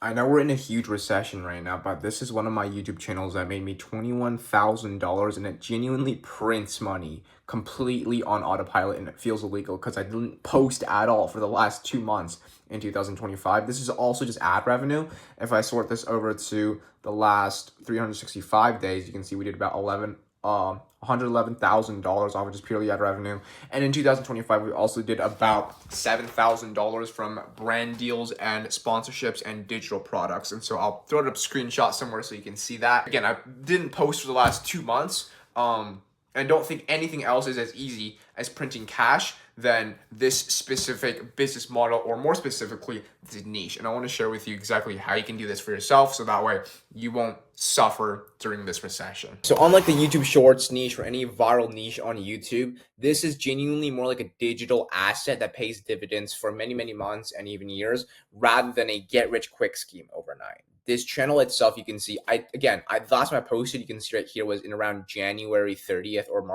I know we're in a huge recession right now, but this is one of my YouTube channels that made me $21,000 and it genuinely prints money completely on autopilot and it feels illegal because I didn't post at all for the last 2 months in 2025. This is also just ad revenue. If I sort this over to the last 365 days, you can see we did about $111,000 off of just purely ad revenue. And in 2025, we also did about $7,000 from brand deals and sponsorships and digital products. And so I'll throw it up screenshot somewhere so you can see that. Again, I didn't post for the last 2 months. And don't think anything else is as easy as printing cash than this specific business model, or more specifically, this niche. And I want to share with you exactly how you can do this for yourself so that way you won't suffer during this recession. So unlike the YouTube Shorts niche or any viral niche on YouTube, this is genuinely more like a digital asset that pays dividends for many, many months and even years, rather than a get-rich-quick scheme overnight. This channel itself, you can see, the last time I posted, you can see right here, was in around January 30th or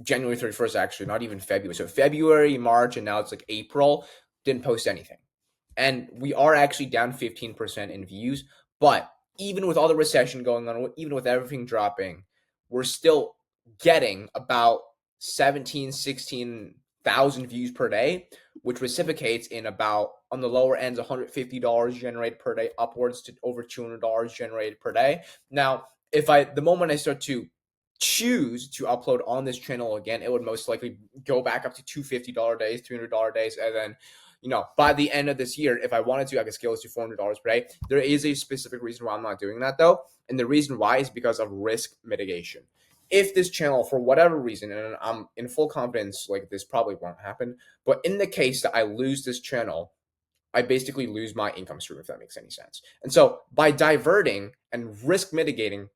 January 31st, actually, not even February. So February, March, and now it's like April, didn't post anything. And we are actually down 15% in views. But even with all the recession going on, even with everything dropping, we're still getting about 16,000 views per day, which reciprocates in about, on the lower ends, $150 generated per day, upwards to over $200 generated per day. Now, the moment I start to choose to upload on this channel again, it would most likely go back up to $250 days, $300 days, and then, by the end of this year, if I wanted to, I could scale this to $400 per day. There is a specific reason why I'm not doing that, though, and the reason why is because of risk mitigation. If this channel, for whatever reason, and I'm in full confidence, like, this probably won't happen, but in the case that I lose this channel, I basically lose my income stream, if that makes any sense. And so by diverting and risk mitigating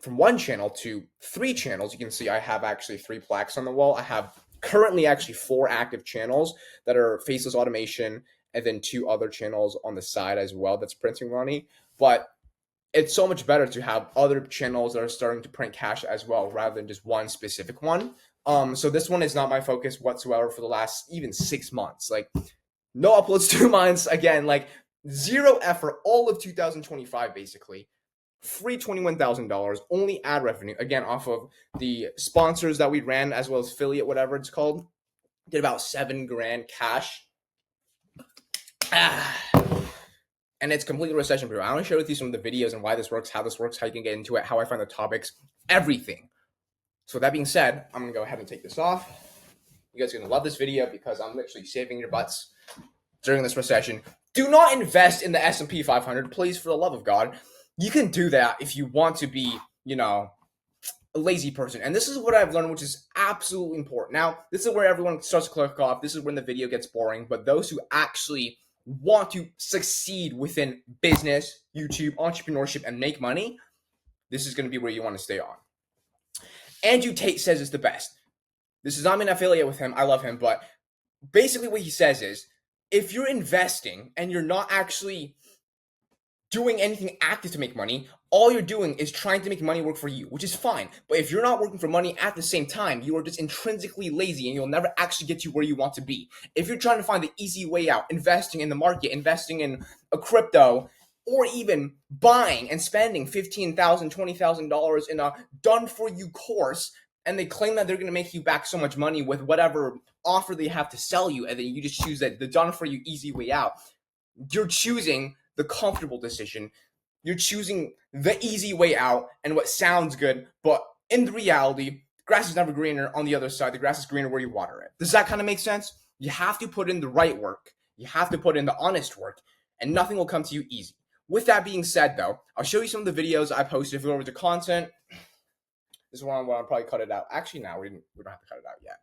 from one channel to 3 channels, you can see I have actually 3 plaques on the wall. I have currently actually 4 active channels that are faceless automation, and then 2 other channels on the side as well that's printing money. But it's so much better to have other channels that are starting to print cash as well, rather than just one specific one. So this one is not my focus whatsoever for the last even 6 months. Like, no uploads 2 months. Again, like, zero effort all of 2025, basically. Free $21,000, only ad revenue, again, off of the sponsors that we ran, as well as affiliate, whatever it's called. Did about $7,000 cash. And it's completely recession proof. I want to share with you some of the videos and why this works, how you can get into it, how I find the topics, everything. So with that being said, I'm going to go ahead and take this off. You guys are going to love this video because I'm literally saving your butts during this recession. Do not invest in the S&P 500, please, for the love of God. You can do that if you want to be, a lazy person. And this is what I've learned, which is absolutely important. Now, this is where everyone starts to click off. This is when the video gets boring. But those who actually want to succeed within business, YouTube, entrepreneurship, and make money, this is going to be where you want to stay on. Andrew Tate says it's the best. This is not an affiliate with him. I love him. But basically what he says is, if you're investing and you're not actually doing anything active to make money, all you're doing is trying to make money work for you, which is fine. But if you're not working for money at the same time, you are just intrinsically lazy and you'll never actually get to where you want to be. If you're trying to find the easy way out, investing in the market, investing in a crypto, or even buying and spending $15,000, $20,000 in a done-for-you course, and they claim that they're going to make you back so much money with whatever offer they have to sell you, and then you just choose the done-for-you easy way out, you're choosing the comfortable decision. You're choosing the easy way out and what sounds good, but in the reality, grass is never greener on the other side. The grass is greener where you water it. Does that kind of make sense? You have to put in the right work. You have to put in the honest work, and nothing will come to you easy. With that being said, though, I'll show you some of the videos I posted. If you go over to content, this is one where I'll probably cut it out. Actually, no, we don't have to cut it out yet.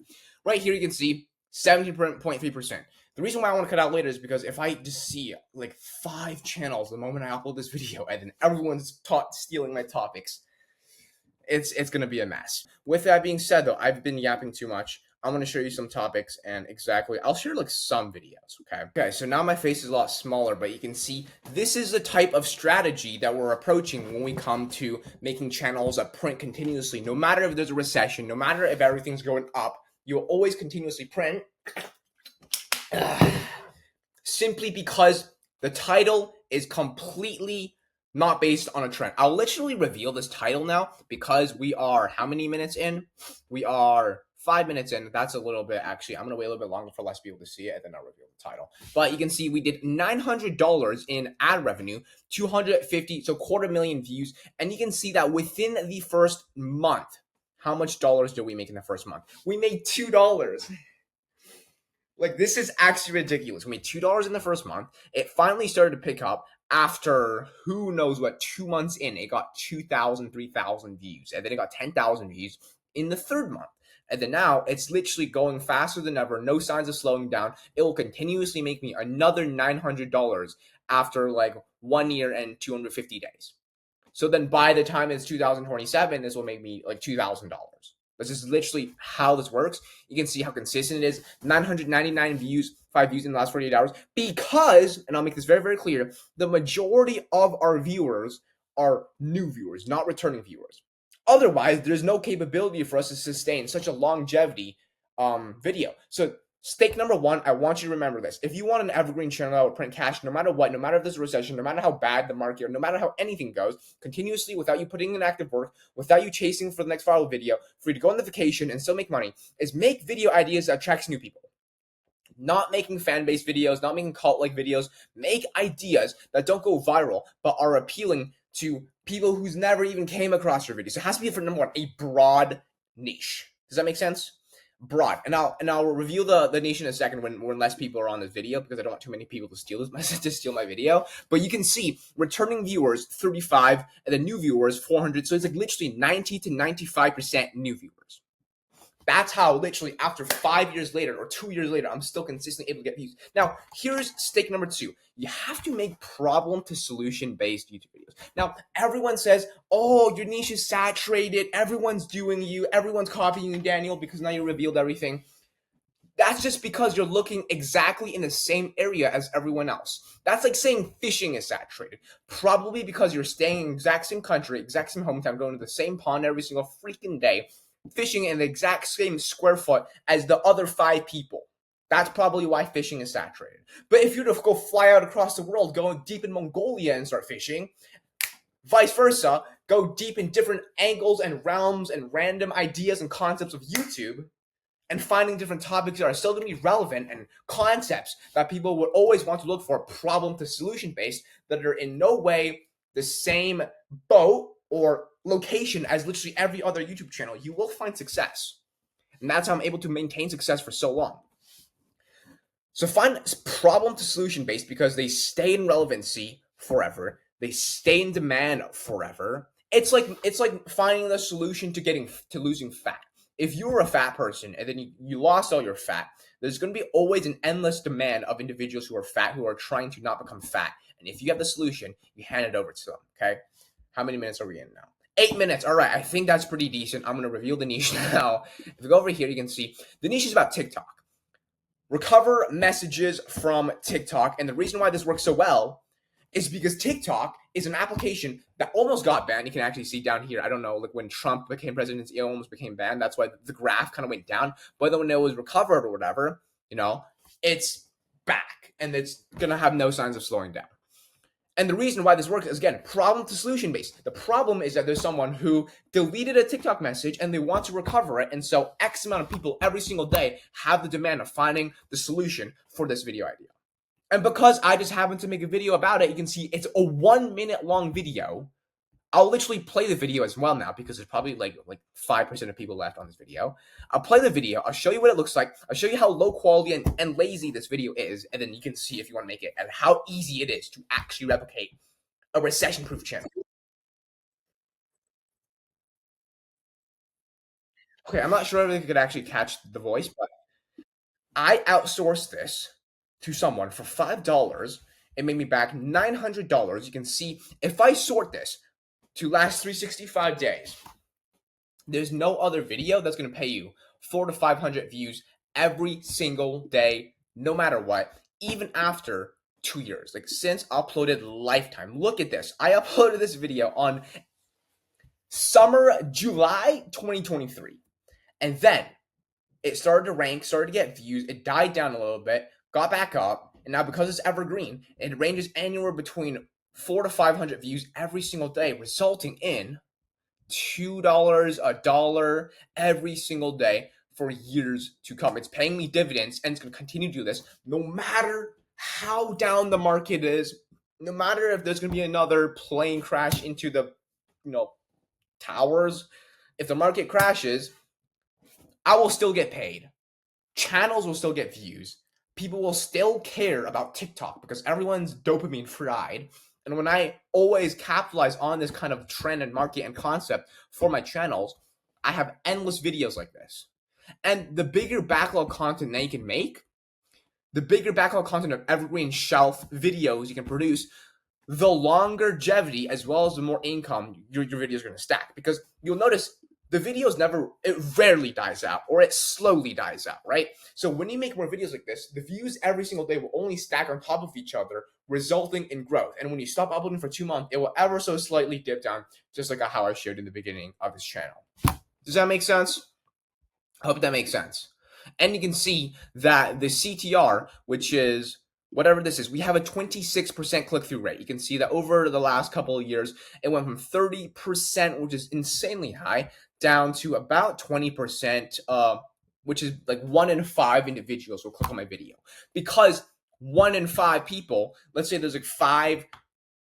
Right here, you can see 17.3%. The reason why I want to cut out later is because if I just see like 5 channels the moment I upload this video and then everyone's stealing my topics, it's going to be a mess. With that being said, though, I've been yapping too much. I'm going to show you some topics and I'll share like some videos, okay? Okay, so now my face is a lot smaller, but you can see this is the type of strategy that we're approaching when we come to making channels that print continuously. No matter if there's a recession, no matter if everything's going up, you'll always continuously print. Simply because The title is completely not based on a trend. I'll literally reveal this title now because we are how many minutes in? We are 5 minutes in. That's a little bit, actually. I'm going to wait a little bit longer for less people to see it, and then I'll reveal the title. But you can see we did $900 in ad revenue, 250, so $250,000 views. And you can see that within the first month, how much dollars did we make in the first month? We made $2. Like, this is actually ridiculous. We made $2 in the first month. It finally started to pick up after who knows what, 2 months in. It got 2,000, 3,000 views. And then it got 10,000 views in the third month. And then now it's literally going faster than ever. No signs of slowing down. It will continuously make me another $900 after like 1 year and 250 days. So then by the time it's 2027, this will make me like $2,000. This is literally how this works. You can see how consistent it is. 999 views, 5 views in the last 48 hours. Because, and I'll make this very, very clear, the majority of our viewers are new viewers, not returning viewers. Otherwise, there's no capability for us to sustain such a longevity video. So stake number one, I want you to remember this. If you want an evergreen channel that will print cash no matter what, no matter if there's a recession, no matter how bad the market, or no matter how anything goes, continuously without you putting in active work, without you chasing for the next viral video, for you to go on the vacation and still make money, is make video ideas that attracts new people. Not making fan-based videos, not making cult-like videos. Make ideas that don't go viral, but are appealing to people who's never even came across your videos. So it has to be, for number one, a broad niche. Does that make sense? Broad. And I'll reveal the niche in a second when less people are on this video, because I don't want too many people to steal this message, to steal my video. But you can see returning viewers 35 and the new viewers 400. So it's like literally 90 to 95% new viewers. That's how literally after 5 years later or 2 years later, I'm still consistently able to get views. Now, here's stake number two. You have to make problem to solution based YouTube videos. Now, everyone says, oh, your niche is saturated. Everyone's doing you. Everyone's copying you, Daniel, because now you revealed everything. That's just because you're looking exactly in the same area as everyone else. That's like saying fishing is saturated. Probably because you're staying in the exact same country, exact same hometown, going to the same pond every single freaking day, fishing in the exact same square foot as the other 5 people. That's probably why fishing is saturated. But if you were to go fly out across the world, go deep in Mongolia and start fishing, vice versa, go deep in different angles and realms and random ideas and concepts of YouTube, and finding different topics that are still going to be relevant and concepts that people would always want to look for, problem to solution based, that are in no way the same boat or location as literally every other YouTube channel, you will find success. And that's how I'm able to maintain success for so long. So find problem to solution based because they stay in relevancy forever. They stay in demand forever. It's like finding the solution to losing fat. If you were a fat person and then you lost all your fat, there's going to be always an endless demand of individuals who are fat, who are trying to not become fat. And if you have the solution, you hand it over to them, okay? How many minutes are we in now? 8 minutes. All right, I think that's pretty decent. I'm going to reveal the niche now. If we go over here, you can see the niche is about TikTok. Recover messages from TikTok. And the reason why this works so well is because TikTok is an application that almost got banned. You can actually see down here, I don't know, like when Trump became president, it almost became banned. That's why the graph kind of went down. But then when it was recovered or whatever, it's back. And it's going to have no signs of slowing down. And the reason why this works is, again, problem to solution based. The problem is that there's someone who deleted a TikTok message and they want to recover it. And so X amount of people every single day have the demand of finding the solution for this video idea. And because I just happened to make a video about it, you can see it's a 1 minute long video. I'll literally play the video as well now because there's probably like 5% of people left on this video. I'll play the video. I'll show you what it looks like. I'll show you how low quality and lazy this video is. And then you can see if you want to make it and how easy it is to actually replicate a recession-proof channel. Okay, I'm not sure if you could actually catch the voice, but I outsourced this to someone for $5. It made me back $900. You can see if I sort this to last 365 days, there's no other video that's going to pay you 400 to 500 views every single day, no matter what, even after 2 years. Like since uploaded lifetime. Look at this. I uploaded this video on summer, July 2023. And then it started to rank, started to get views. It died down a little bit, got back up. And now because it's evergreen, it ranges anywhere between 400 to 500 views every single day, resulting in $2, $1 every single day for years to come. It's paying me dividends, and it's going to continue to do this no matter how down the market is, no matter if there's going to be another plane crash into the towers. If the market crashes, I will still get paid. Channels will still get views. People will still care about TikTok because everyone's dopamine fried. And when I always capitalize on this kind of trend and market and concept for my channels, I have endless videos like this. And the bigger backlog content that you can make, the bigger backlog content of evergreen shelf videos you can produce, the longevity as well as the more income your video is going to stack. Because you'll notice the videos it rarely dies out, or it slowly dies out, right? So when you make more videos like this, the views every single day will only stack on top of each other, resulting in growth. And when you stop uploading for 2 months, it will ever so slightly dip down, just like how I showed in the beginning of this channel. Does that make sense? I hope that makes sense. And you can see that the CTR, which is whatever this is, we have a 26% click-through rate. You can see that over the last couple of years, it went from 30%, which is insanely high, down to about 20%, which is like 1 in 5 individuals will click on my video. Because 1 in 5 people, let's say there's like 5,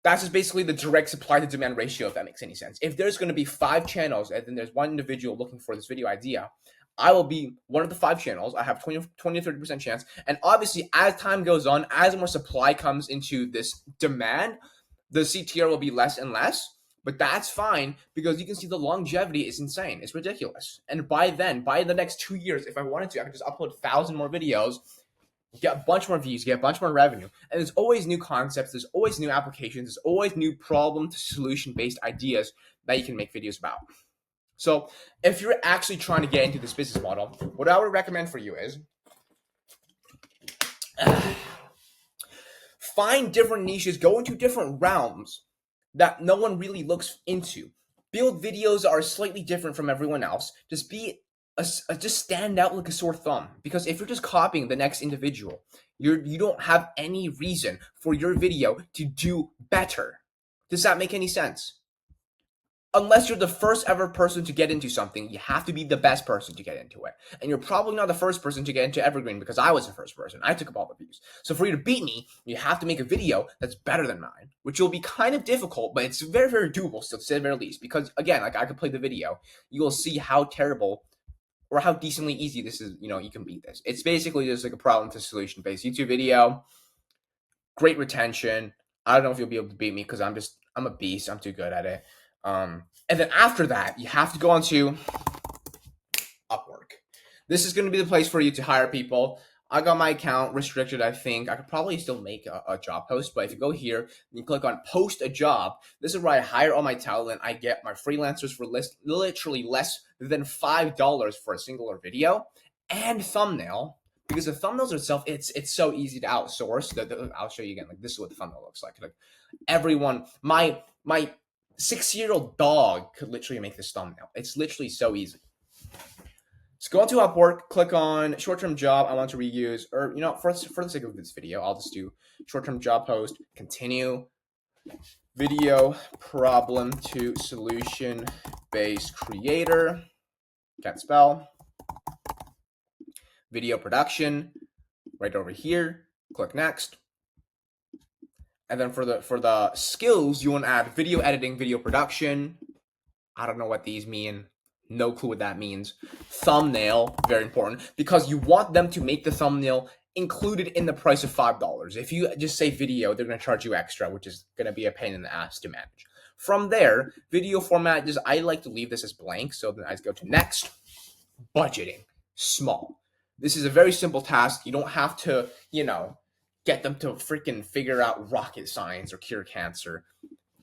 that's just basically the direct supply to demand ratio, if that makes any sense. If there's going to be 5 channels and then there's 1 individual looking for this video idea, I will be one of the 5 channels. I have 20 to 30% chance. And obviously, as time goes on, as more supply comes into this demand, the CTR will be less and less. But that's fine because you can see the longevity is insane. It's ridiculous. And by the next 2 years, if I wanted to, I could just upload 1,000 more videos, get a bunch more views, get a bunch more revenue. And there's always new concepts. There's always new applications. There's always new problem to solution based ideas that you can make videos about. So if you're actually trying to get into this business model, what I would recommend for you is find different niches, go into different realms that no one really looks into. Build videos that are slightly different from everyone else. Just just stand out like a sore thumb. Because if you're just copying the next individual, you don't have any reason for your video to do better. Does that make any sense? Unless you're the first ever person to get into something, you have to be the best person to get into it. And you're probably not the first person to get into Evergreen because I was the first person. I took up all the views. So for you to beat me, you have to make a video that's better than mine, which will be kind of difficult, but it's very, very doable still, to say the very least. Because again, like I could play the video, you will see how terrible or how decently easy this is. You can beat this. It's basically just like a problem to solution based YouTube video. Great retention. I don't know if you'll be able to beat me because I'm a beast. I'm too good at it. And then after that, you have to go on to Upwork. This is going to be the place for you to hire people. I got my account restricted, I think. I could probably still make a job post, but if you go here, you click on post a job. This is where I hire all my talent. I get my freelancers for literally less than $5 for a singular video and thumbnail. Because the thumbnails itself, it's so easy to outsource. I'll show you again. Like this is what the thumbnail looks like. Like everyone, my 6-year-old dog could literally make this thumbnail. It's literally so easy. So go into Upwork, click on short-term job I want to reuse, or for the sake of this video, I'll just do short-term job post, continue, video problem to solution-based creator, can't spell, video production, right over here, click next. And then for the skills, you want to add video editing, video production. I don't know what these mean. No clue what that means. Thumbnail, very important, because you want them to make the thumbnail included in the price of $5. If you just say video, they're going to charge you extra, which is going to be a pain in the ass to manage. From there, video format, I like to leave this as blank, so then I just go to next. Budgeting, small. This is a very simple task. You don't have to, get them to freaking figure out rocket science or cure cancer.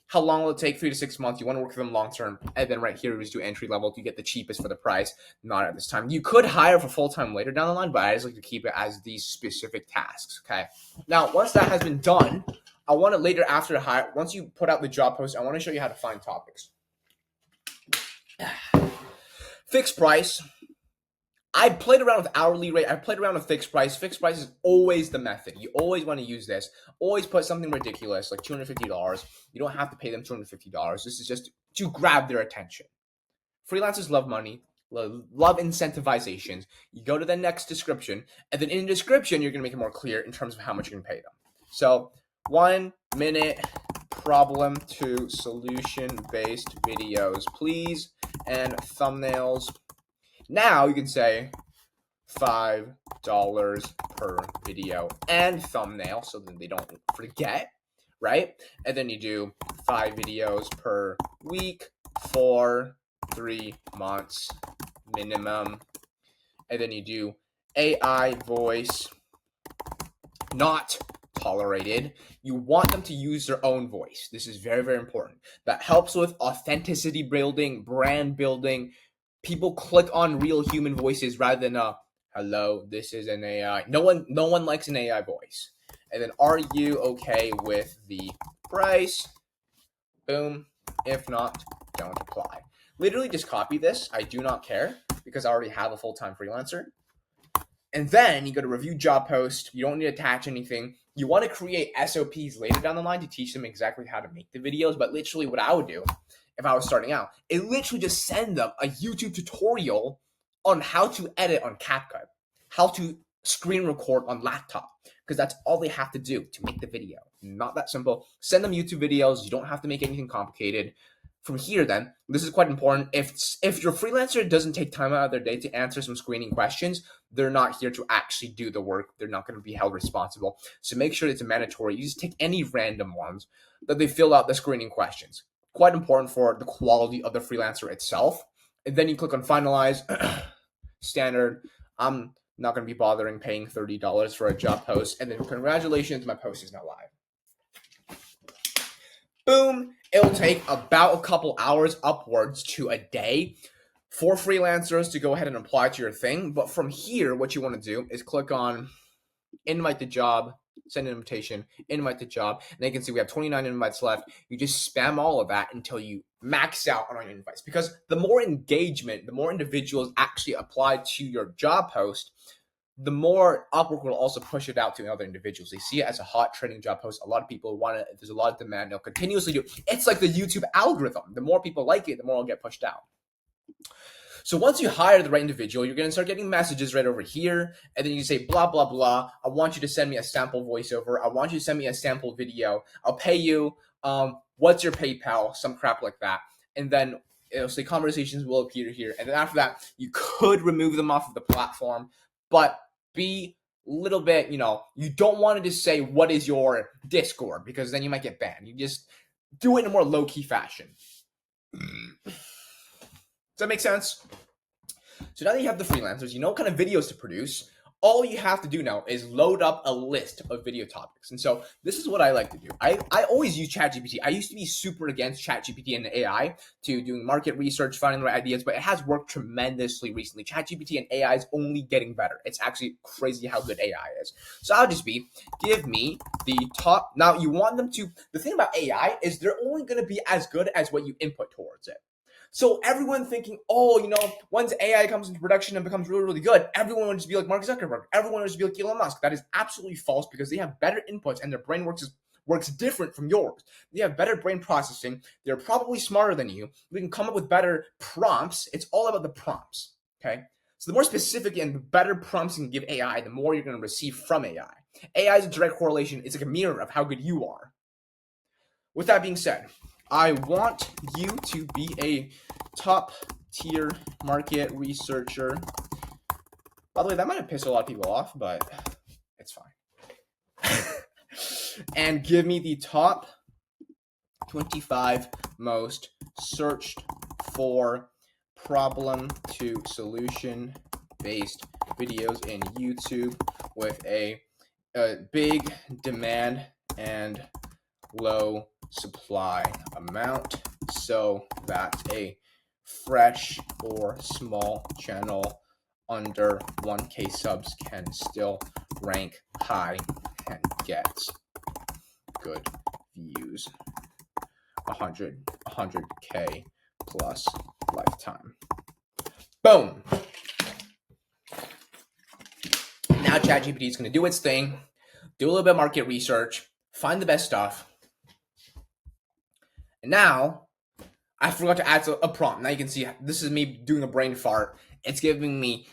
How long will it take? 3 to 6 months. You want to work with them long term. And then right here, we just do entry level to get the cheapest for the price. Not at this time. You could hire for full time later down the line, but I just like to keep it as these specific tasks. Okay. Now, once that has been done, I want to later after hire, once you put out the job post, I want to show you how to find topics. Fixed price. I played around with hourly rate. I played around with fixed price. Fixed price is always the method. You always want to use this. Always put something ridiculous like $250. You don't have to pay them $250. This is just to grab their attention. Freelancers love money, love incentivizations. You go to the next description, and then in the description, you're going to make it more clear in terms of how much you're going to pay them. So 1 minute problem to solution-based videos, please, and thumbnails. Now you can say $5 per video and thumbnail, so then they don't forget, right? And then you do 5 videos per week for 3 months minimum. And then you do AI voice not tolerated. You want them to use their own voice. This is very, very important. That helps with authenticity building, brand building. People click on real human voices rather than hello, this is an AI. No one likes an AI voice. And then, are you okay with the price? Boom. If not, don't apply. Literally just copy this. I do not care because I already have a full-time freelancer. And then you go to review job post. You don't need to attach anything. You want to create SOPs later down the line to teach them exactly how to make the videos. But literally what I would do if I was starting out is literally just send them a YouTube tutorial on how to edit on CapCut, how to screen record on laptop, because that's all they have to do to make the video. Not that simple. Send them YouTube videos. You don't have to make anything complicated. From here, then, this is quite important. If your freelancer doesn't take time out of their day to answer some screening questions, they're not here to actually do the work. They're not going to be held responsible. So make sure it's a mandatory. You just take any random ones that they fill out the screening questions. Quite important for the quality of the freelancer itself. And then you click on finalize. Standard. I'm not going to be bothering paying $30 for a job post. And then congratulations, my post is now live. Boom. It'll take about a couple hours upwards to a day for freelancers to go ahead and apply to your thing. But from here, what you want to do is click on invite the job, send an invitation, invite the job. And you can see we have 29 invites left. You just spam all of that until you max out on your invites. Because the more engagement, the more individuals actually apply to your job post, the more Upwork will also push it out to other individuals. They see it as a hot trending job post. A lot of people want it. There's a lot of demand. They'll continuously do it. It's like the YouTube algorithm. The more people like it, the more it'll get pushed out. So once you hire the right individual, you're going to start getting messages right over here. And then you say, blah, blah, blah. I want you to send me a sample voiceover. I want you to send me a sample video. I'll pay you. What's your PayPal? Some crap like that. And then it'll say conversations will appear here. And then after that, you could remove them off of the platform. But be a little bit, you don't want to just say, what is your Discord? Because then you might get banned. You just do it in a more low-key fashion. Does that make sense? So now that you have the freelancers, you know what kind of videos to produce. All you have to do now is load up a list of video topics. And so this is what I like to do. I always use ChatGPT. I used to be super against ChatGPT and AI to doing market research, finding the right ideas, but it has worked tremendously recently. ChatGPT and AI is only getting better. It's actually crazy how good AI is. So I'll just give me the top. Now you want them to, the thing about AI is they're only going to be as good as what you input towards it. So everyone thinking, once AI comes into production and becomes really, really good, everyone will just be like Mark Zuckerberg. Everyone will just be like Elon Musk. That is absolutely false because they have better inputs and their brain works different from yours. They have better brain processing. They're probably smarter than you. We can come up with better prompts. It's all about the prompts, okay? So the more specific and the better prompts you can give AI, the more you're going to receive from AI. AI is a direct correlation. It's like a mirror of how good you are. With that being said, I want you to be a top tier market researcher. By the way, that might have pissed a lot of people off, but it's fine. And give me the top 25 most searched for problem to solution based videos in YouTube with a big demand and low supply amount so that a fresh or small channel under 1K subs can still rank high and get good views. 100K plus lifetime. Boom. ChatGPT is going to do its thing, do a little bit of market research, find the best stuff. And now I forgot to add a prompt. Now you can see this is me doing a brain fart. It's giving me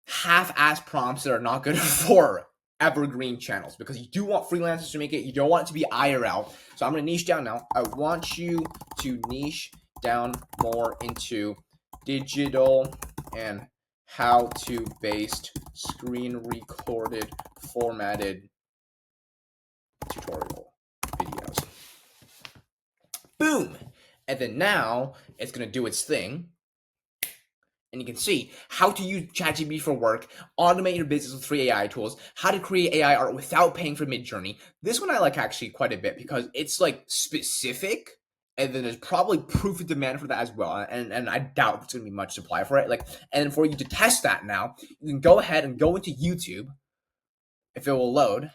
half-ass prompts that are not good for evergreen channels because you do want freelancers to make it. You don't want it to be IRL. So I'm going to niche down now. I want you to niche down more into digital and how-to based screen recorded formatted tutorial videos. Boom! And then now it's going to do its thing. And you can see how to use ChatGPT for work, automate your business with free AI tools, how to create AI art without paying for Midjourney. This one I like actually quite a bit because it's like specific, and then there's probably proof of demand for that as well. And I doubt there's going to be much supply for it. And for you to test that now, you can go ahead and go into YouTube, if it will load,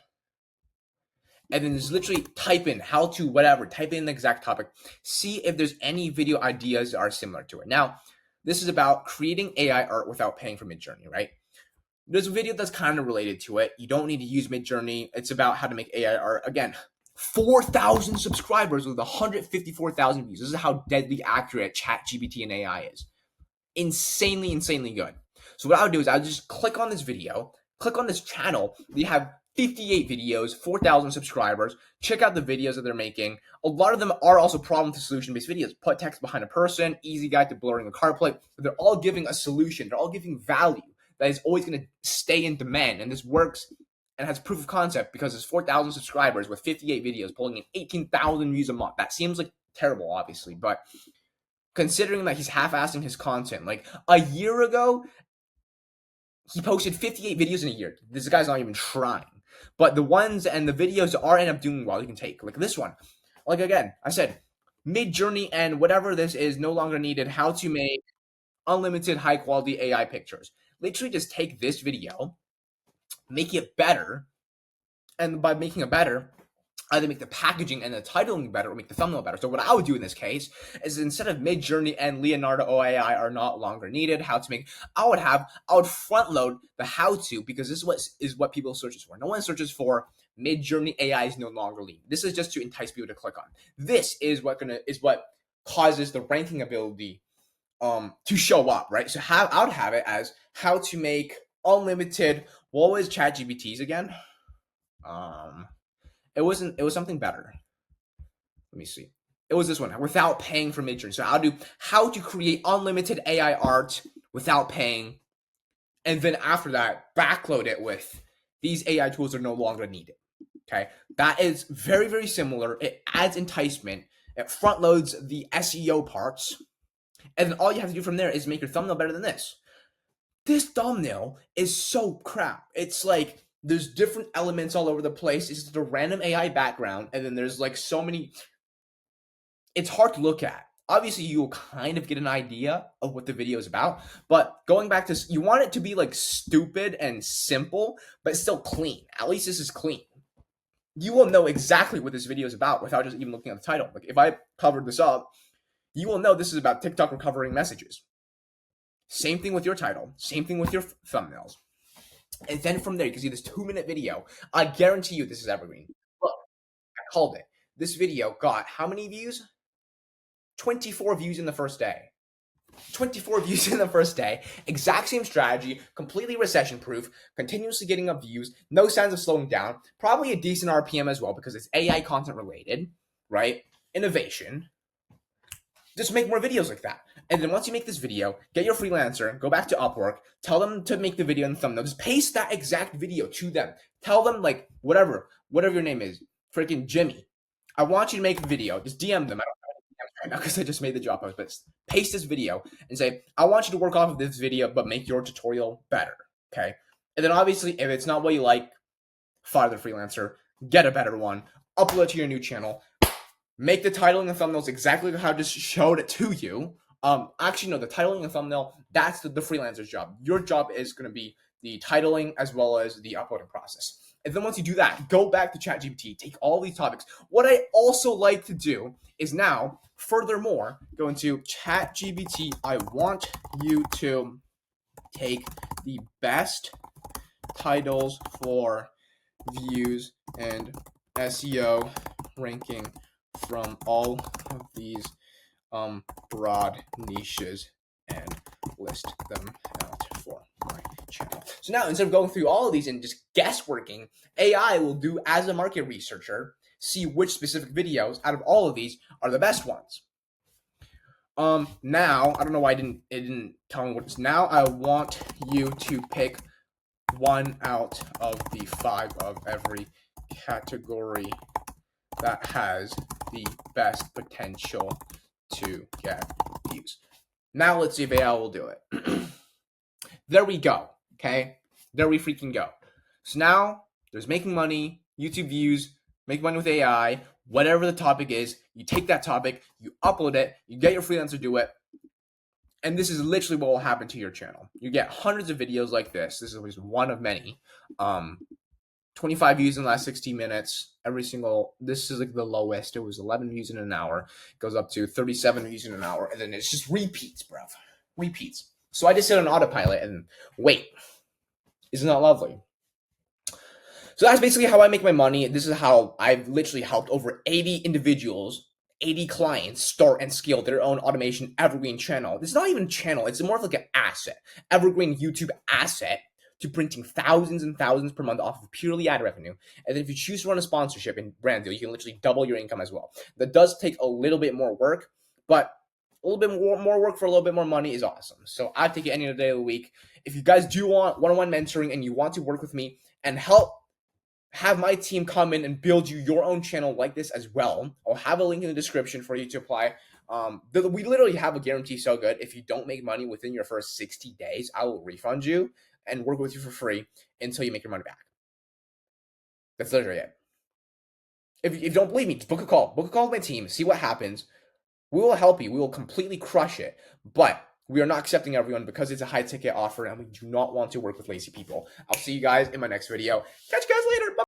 and then just literally type in how to whatever, type in the exact topic, see if there's any video ideas that are similar to it. Now, this is about creating AI art without paying for Midjourney, right? There's a video that's kind of related to it. You don't need to use Midjourney. It's about how to make AI art. Again, 4,000 subscribers with 154,000 views. This is how deadly accurate ChatGPT and AI is. Insanely, insanely good. So what I would do is I would just click on this video, click on this channel. You have 58 videos, 4,000 subscribers. Check out the videos that they're making. A lot of them are also problem to solution based videos. Put text behind a person, easy guide to blurring a car plate. They're all giving a solution. They're all giving value that is always going to stay in demand. And this works and has proof of concept because there's 4,000 subscribers with 58 videos pulling in 18,000 views a month. That seems like terrible, obviously, but considering that he's half-assing his content, like a year ago, he posted 58 videos in a year. This guy's not even trying. But the ones and the videos are end up doing well. You can take like this one. Like again, I said, Midjourney and whatever this is no longer needed. How to make unlimited high quality AI pictures. Literally just take this video, make it better, and by making it better, either make the packaging and the titling better or make the thumbnail better. So what I would do in this case is instead of Midjourney and Leonardo AI are not longer needed, I would front load the how to because this is what people searches for. No one searches for Midjourney AI is no longer needed. This is just to entice people to click on. This is what causes the ranking ability to show up, right? So I would have it as how to make unlimited. What was ChatGPT's again? It was something better. Let me see. It was this one, without paying for Midjourney. So I'll do how to create unlimited AI art without paying. And then after that, backload it with these AI tools are no longer needed. Okay. That is very, very similar. It adds enticement. It front loads the SEO parts. And then all you have to do from there is make your thumbnail better than this. This thumbnail is so crap. It's like, there's different elements all over the place. It's just a random AI background. And then there's like so many. It's hard to look at. Obviously, you'll kind of get an idea of what the video is about. But going back to, you want it to be like stupid and simple, but still clean. At least this is clean. You will know exactly what this video is about without just even looking at the title. Like if I covered this up, you will know this is about TikTok recovering messages. Same thing with your title. Same thing with your thumbnails. And then from there, you can see this 2-minute video. I guarantee you this is evergreen. Look, I called it. This video got how many views? 24 views in the first day. 24 views in the first day. Exact same strategy, completely recession-proof, continuously getting up views, no signs of slowing down, probably a decent RPM as well because it's AI content related, right? Innovation. Just make more videos like that. And then once you make this video, get your freelancer, go back to Upwork, tell them to make the video and thumbnail. Just paste that exact video to them. Tell them like whatever your name is, freaking Jimmy. I want you to make a video. Just DM them. I don't have any DMs right now because I just made the job post, but paste this video and say, I want you to work off of this video, but make your tutorial better. Okay. And then obviously, if it's not what you like, fire the freelancer, get a better one, upload it to your new channel. Make the titling and thumbnails exactly how I just showed it to you. Actually, no, the titling and thumbnail, that's the freelancer's job. Your job is going to be the titling as well as the uploading process. And then once you do that, go back to ChatGPT, take all these topics. What I also like to do is now, furthermore, go into ChatGPT. I want you to take the best titles for views and SEO ranking from all of these broad niches and list them out for my channel. So now, instead of going through all of these and just guessworking, AI will do, as a market researcher, see which specific videos out of all of these are the best ones. Now, I don't know why it didn't tell me what it's now. I want you to pick one out of the 5 of every category that has the best potential to get views. Now let's see if AI will do it. There we go. Okay, there we freaking go. So now there's making money, YouTube views, make money with AI, whatever the topic is. You take that topic, you upload it, you get your freelancer do it, and this is literally what will happen to your channel. You get hundreds of videos like this. This is at least one of many. 25 views in the last 60 minutes. This is like the lowest. It was 11 views in an hour. It goes up to 37 views in an hour. And then it's just repeats, bro. Repeats. So I just sit on autopilot and wait. Isn't that lovely? So that's basically how I make my money. This is how I've literally helped over 80 individuals, 80 clients start and scale their own automation Evergreen channel. It's not even a channel. It's more of like an asset. Evergreen YouTube asset to printing thousands and thousands per month off of purely ad revenue. And then if you choose to run a sponsorship and brand deal, you can literally double your income as well. That does take a little bit more work, but a little bit more work for a little bit more money is awesome. So I take it any day of the week. If you guys do want one-on-one mentoring and you want to work with me and help have my team come in and build you your own channel like this as well, I'll have a link in the description for you to apply. We literally have a guarantee so good. If you don't make money within your first 60 days, I will refund you and work with you for free until you make your money back. That's literally it. If you don't believe me, just book a call. Book a call with my team. See what happens. We will help you. We will completely crush it. But we are not accepting everyone because it's a high-ticket offer, and we do not want to work with lazy people. I'll see you guys in my next video. Catch you guys.